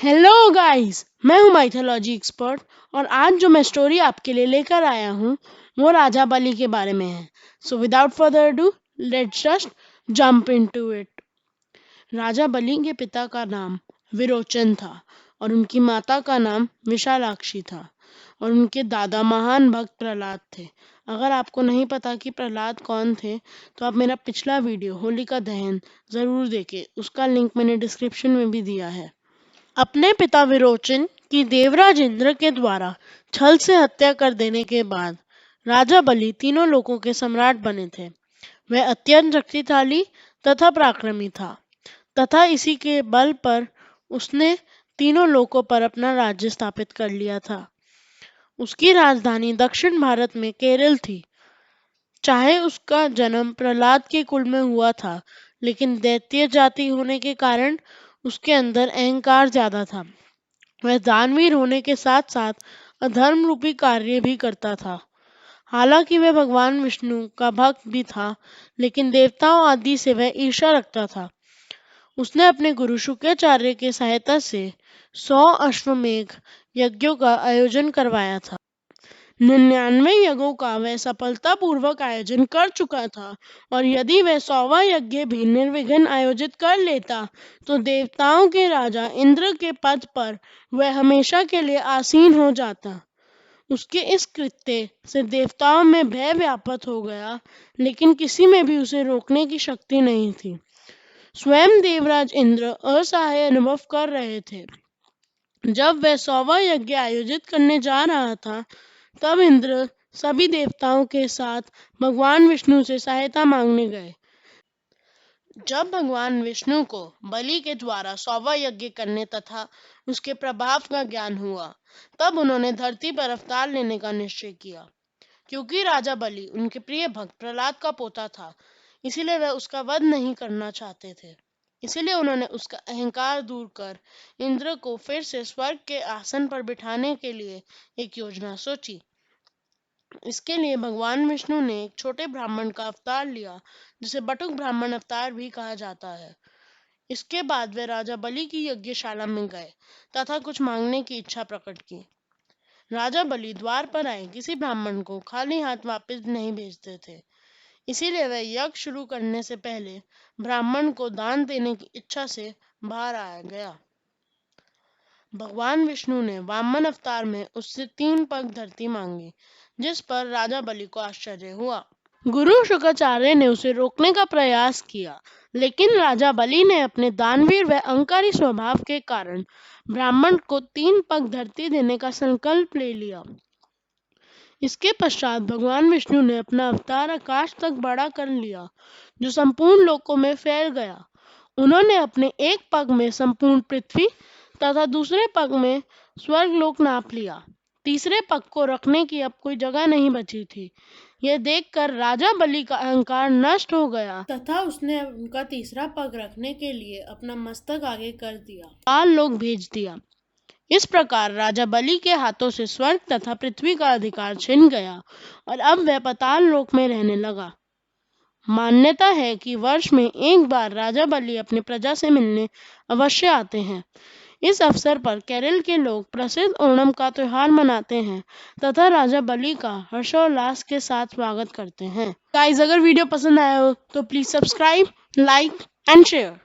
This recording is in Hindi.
हेलो गाइस, मैं हूँ माइथोलॉजी एक्सपर्ट और आज जो मैं स्टोरी आपके लिए लेकर आया हूँ वो राजा बलि के बारे में है। So without further do let's just jump into it. Raja Bali के पिता का नाम विरोचन था और उनकी माता का नाम विशालाक्षी था और उनके दादा महान भक्त प्रहलाद थे। अगर आपको नहीं पता कि प्रहलाद कौन थे तो आप मेरा पिछला वीडियो होलिका दहन ज़रूर देखें, उसका लिंक मैंने डिस्क्रिप्शन में भी दिया है। अपने पिता विरोचन की देवराज इंद्र के द्वारा छल से हत्या कर देने के बाद राजा बलि तीनों लोकों के सम्राट बने थे। वह अत्यंत शक्तिशाली तथा पराक्रमी था तथा इसी के बल पर उसने तीनों लोकों पर अपना राज्य स्थापित कर लिया था। उसकी राजधानी दक्षिण भारत में केरल थी। चाहे उसका जन्म प्रहलाद के कुल में हुआ था, लेकिन दैत्य जाति होने के कारण उसके अंदर अहंकार ज्यादा था। वह दानवीर होने के साथ साथ अधर्म रूपी कार्य भी करता था। हालांकि वह भगवान विष्णु का भक्त भी था, लेकिन देवताओं आदि से वह ईर्ष्या रखता था। उसने अपने गुरु शुक्राचार्य की सहायता से 100 अश्वमेध यज्ञों का आयोजन करवाया था। 99 यज्ञों का वह सफलतापूर्वक आयोजन कर चुका था और यदि वह 100वां यज्ञ भी निर्विघ्न आयोजित कर लेता तो देवताओं के राजा इंद्र के पद पर वह हमेशा के लिए आसीन हो जाता। उसके इस कृत्य से देवताओं में भय व्याप्त हो गया, लेकिन किसी में भी उसे रोकने की शक्ति नहीं थी। स्वयं देवराज इंद्र असहाय अनुभव कर रहे थे। जब वह 100वां यज्ञ आयोजित करने जा रहा था तब इंद्र सभी देवताओं के साथ भगवान विष्णु से सहायता मांगने गए। जब भगवान विष्णु को बलि के द्वारा 100वां यज्ञ करने तथा उसके प्रभाव का ज्ञान हुआ, तब उन्होंने धरती पर अवतार लेने का निश्चय किया। क्योंकि राजा बलि उनके प्रिय भक्त प्रहलाद का पोता था, इसीलिए वह उसका वध नहीं करना चाहते थे। इसीलिए उन्होंने उसका अहंकार दूर कर इंद्र को फिर से स्वर्ग के आसन पर बिठाने के लिए एक योजना सोची। इसके लिए भगवान विष्णु ने एक छोटे ब्राह्मण का अवतार लिया, जिसे बटुक ब्राह्मण अवतार भी कहा जाता है। इसके बाद वे राजा बलि की यज्ञशाला में गए तथा कुछ मांगने की इच्छा प्रकट की। राजा बलि द्वार पर आए किसी ब्राह्मण को खाली हाथ वापस नहीं भेजते थे, इसीलिए वह यज्ञ शुरू करने से पहले ब्राह्मण को दान देने की इच्छा से बाहर आया गया। भगवान विष्णु ने वामन अवतार में उससे 3 पग धरती मांगी, जिस पर राजा बलि को आश्चर्य हुआ। गुरु शुक्राचार्य ने उसे रोकने का प्रयास किया, लेकिन राजा बलि ने अपने दानवीर व अहंकारी स्वभाव के कारण ब्राह्मण को 3 पग धरती देने का संकल्प ले लिया। इसके पश्चात भगवान विष्णु ने अपना अवतार आकाश तक बड़ा कर लिया, जो संपूर्ण लोकों में फैल गया। उन्होंने अपने एक पग में संपूर्ण पृथ्वी तथा दूसरे पग में स्वर्गलोक नाप लिया। तीसरे पग को रखने की अब कोई जगह नहीं बची थी। यह देखकर राजा बलि का अहंकार नष्ट हो गया तथा उसने उनका तीसरा पग रखने के लिए अपना मस्तक आगे कर दिया, पाताल लोक भेज दिया। इस प्रकार राजा बलि के हाथों से स्वर्ग तथा पृथ्वी का अधिकार छिन गया और अब वह पाताल लोक में रहने लगा। मान्यता है कि वर्ष में एक बार राजा बलि अपनी प्रजा से मिलने अवश्य आते हैं। इस अवसर पर केरल के लोग प्रसिद्ध ओणम का त्योहार मनाते हैं तथा राजा बलि का हर्षोल्लास के साथ स्वागत करते हैं। गाइस, अगर वीडियो पसंद आया हो तो please subscribe, like and share.